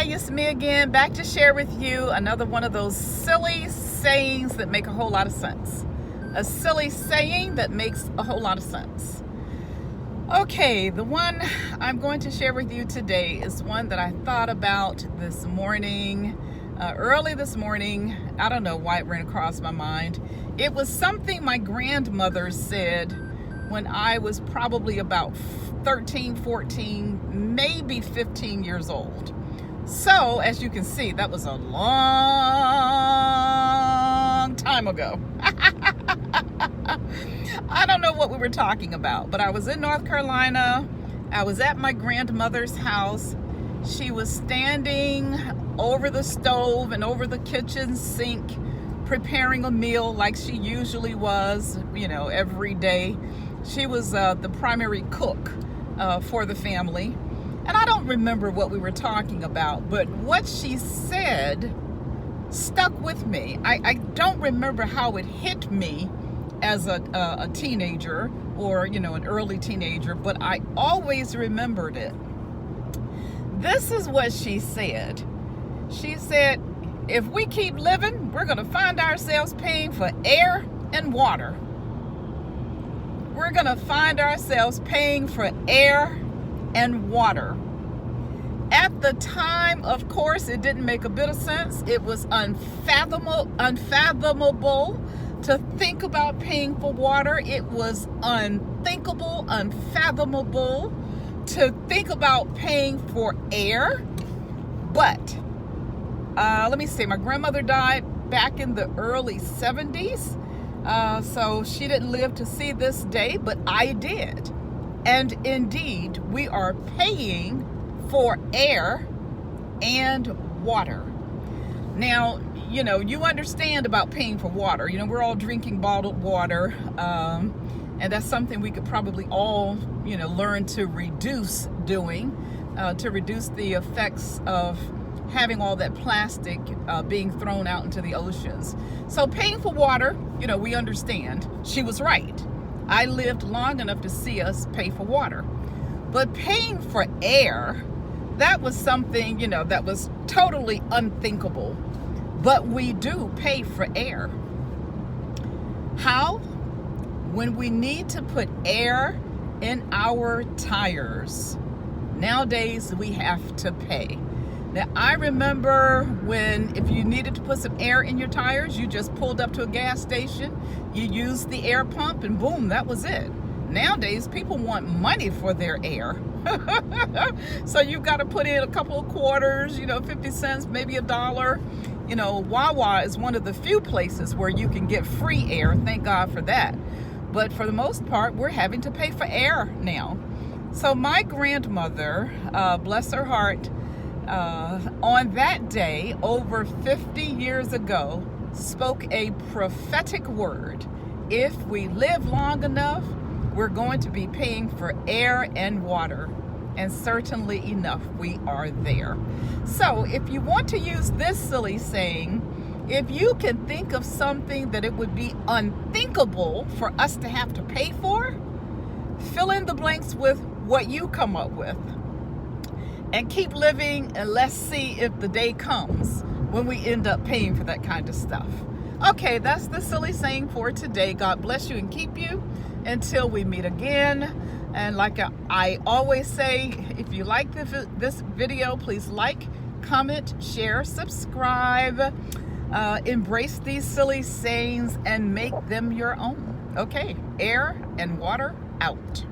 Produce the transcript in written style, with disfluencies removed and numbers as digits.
Hi, it's me again, back to share with you another one of those silly sayings that make a whole lot of sense. A silly saying that makes a whole lot of sense. Okay, the one I'm going to share with you today is one that I thought about this morning, early this morning. I don't know why it ran across my mind. It was something my grandmother said when I was probably about 13, 14, maybe 15 years old. So, as you can see, that was a long time ago. I don't know what we were talking about, but I was in North Carolina. I was at my grandmother's house. She was standing over the stove and over the kitchen sink, preparing a meal like she usually was, every day. She was the primary cook for the family. And I don't remember what we were talking about, but what she said stuck with me. I don't remember how it hit me as a teenager or, an early teenager, but I always remembered it. This is what she said. She said, if we keep living, we're going to find ourselves paying for air and water. We're going to find ourselves paying for air and water. At the time, of course, it didn't make a bit of sense. It was unfathomable to think about paying for water. It was unthinkable, unfathomable to think about paying for air. But let me see, my grandmother died back in the early 70s. So she didn't live to see this day, but I did. And indeed, we are paying for air and water. Now, you understand about paying for water. We're all drinking bottled water, and that's something we could probably all, learn to reduce doing, to reduce the effects of having all that plastic being thrown out into the oceans. So paying for water, we understand. She was right. I lived long enough to see us pay for water. But paying for air, that was something, that was totally unthinkable. But we do pay for air. How? When we need to put air in our tires. Nowadays, we have to pay. Now, I remember when, if you needed to put some air in your tires, you just pulled up to a gas station, you used the air pump, and boom, that was it. Nowadays, people want money for their air. So you've got to put in a couple of quarters, 50 cents, maybe $1. Wawa is one of the few places where you can get free air. Thank God for that. But for the most part, we're having to pay for air now. So my grandmother, bless her heart, on that day, over 50 years ago, spoke a prophetic word. If we live long enough, we're going to be paying for air and water. And certainly enough, we are there. So if you want to use this silly saying, if you can think of something that it would be unthinkable for us to have to pay for, fill in the blanks with what you come up with. And keep living, and let's see if the day comes when we end up paying for that kind of stuff. Okay, that's the silly saying for today. God bless you and keep you until we meet again. And like I always say, if you like this video, please like, comment, share, subscribe. Embrace these silly sayings and make them your own. Okay, air and water out.